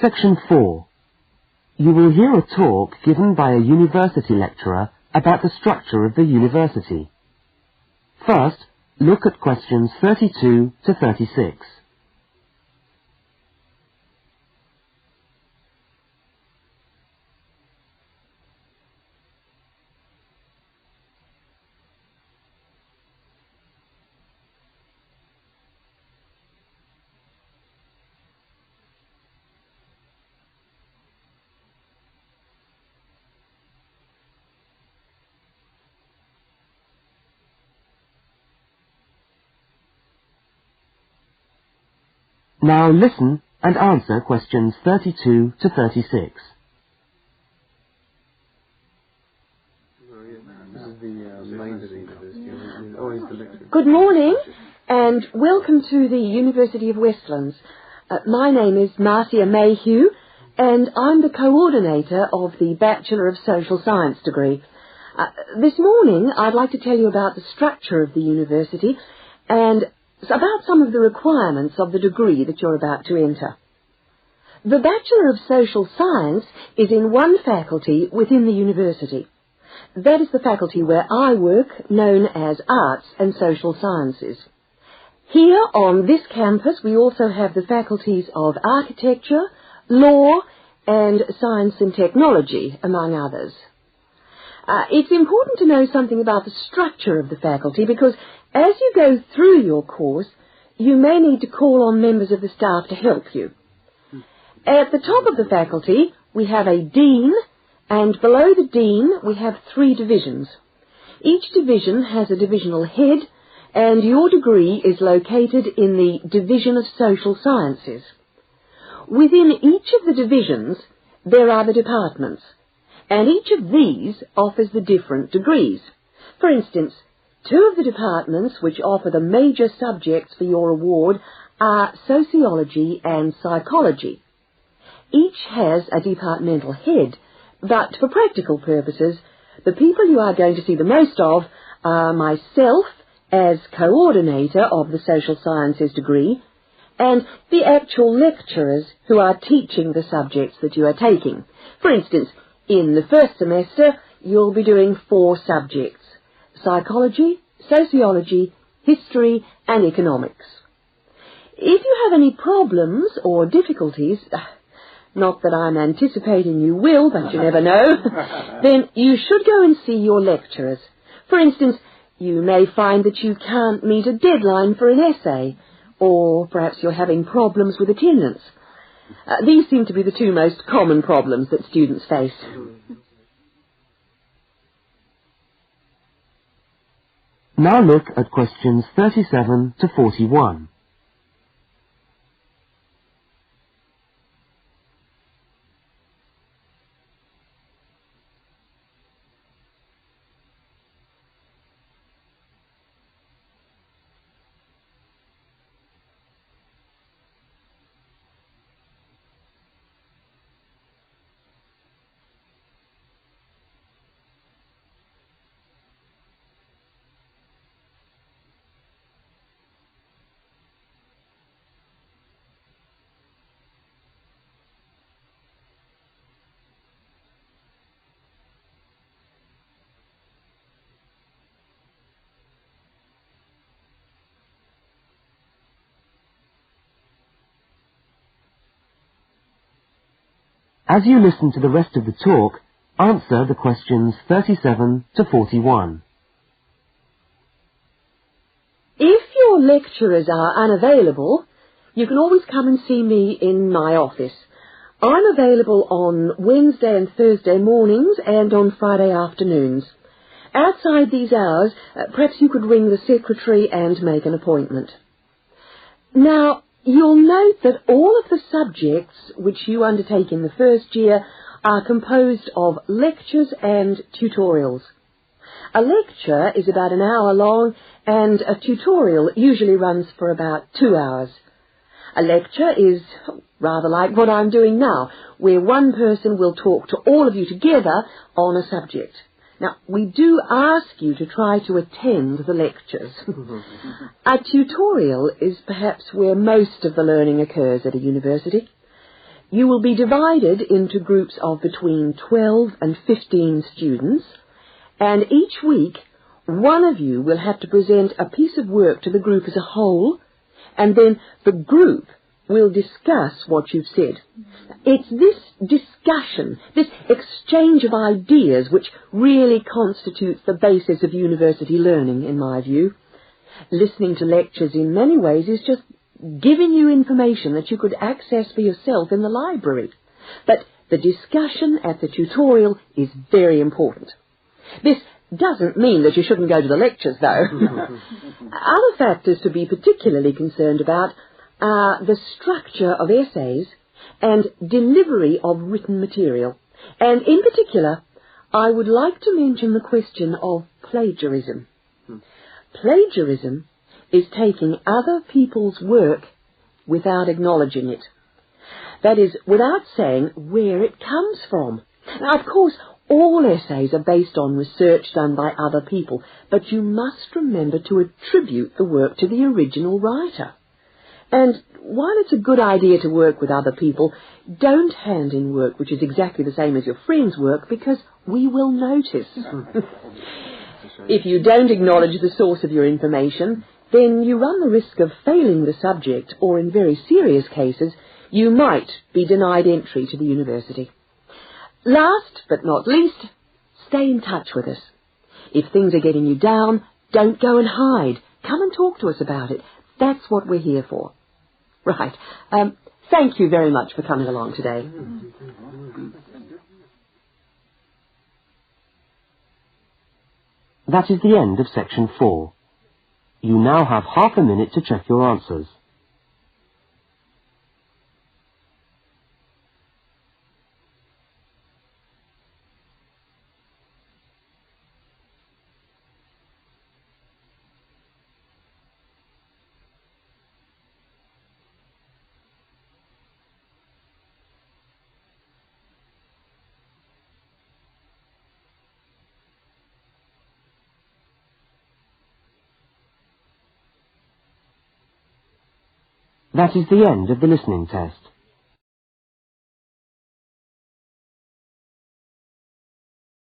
Section 4. You will hear a talk given by a university lecturer about the structure of the university. First, look at questions 32 to 36. Now listen and answer questions 32 to 36. Good morning and welcome to the University of Westlands. My name is Marcia Mayhew and I'm the coordinator of the Bachelor of Social Science degree. This morning I'd like to tell you about the structure of the university and about some of the requirements of the degree that you're about to enter. The Bachelor of Social Science is in one faculty within the university. That is the faculty where I work, known as Arts and Social Sciences. Here on this campus we also have the faculties of Architecture, Law and Science and Technology, among others. It's important to know something about the structure of the faculty because as you go through your course, you may need to call on members of the staff to help you. At the top of the faculty, we have a dean, and below the dean, we have 3 divisions. Each division has a divisional head, and your degree is located in the Division of Social Sciences. Within each of the divisions, there are the departments, and each of these offers the different degrees. For instance, 2 of the departments which offer the major subjects for your award are sociology and psychology. Each has a departmental head, but for practical purposes, the people you are going to see the most of are myself as coordinator of the Social Sciences degree and the actual lecturers who are teaching the subjects that you are taking. For instance, in the first semester, you'll be doing 4 subjects: psychology, sociology, history and economics. If you have any problems or difficulties, not that I'm anticipating you will, but you never know, then you should go and see your lecturers. For instance, you may find that you can't meet a deadline for an essay, or perhaps you're having problems with attendance. These seem to be the 2 most common problems that students face. Now look at questions 37 to 41. As you listen to the rest of the talk, answer the questions 37 to 41. If your lecturers are unavailable, you can always come and see me in my office. I'm available on Wednesday and Thursday mornings and on Friday afternoons. Outside these hours, perhaps you could ring the secretary and make an appointment. Now, you'll note that all of the subjects which you undertake in the first year are composed of lectures and tutorials. A lecture is about an hour long and a tutorial usually runs for about 2 hours. A lecture is rather like what I'm doing now, where one person will talk to all of you together on a subject. Now, we do ask you to try to attend the lectures. A tutorial is perhaps where most of the learning occurs at a university. You will be divided into groups of between 12 and 15 students, and each week one of you will have to present a piece of work to the group as a whole, and then the group will discuss what you've said. It's this discussion, this exchange of ideas, which really constitutes the basis of university learning, in my view. Listening to lectures in many ways is just giving you information that you could access for yourself in the library. But the discussion at the tutorial is very important. This doesn't mean that you shouldn't go to the lectures, though. Other factors to be particularly concerned about are the structure of essays and delivery of written material. And in particular, I would like to mention the question of plagiarism. Plagiarism is taking other people's work without acknowledging it. That is, without saying where it comes from. Now, of course, all essays are based on research done by other people, but you must remember to attribute the work to the original writer. And while it's a good idea to work with other people, don't hand in work which is exactly the same as your friend's work, because we will notice. If you don't acknowledge the source of your information, then you run the risk of failing the subject, or in very serious cases, you might be denied entry to the university. Last but not least, stay in touch with us. If things are getting you down, don't go and hide. Come and talk to us about it. That's what we're here for. Right. Thank you very much for coming along today. That is the end of section 4. You now have half a minute to check your answers. That is the end of the listening test.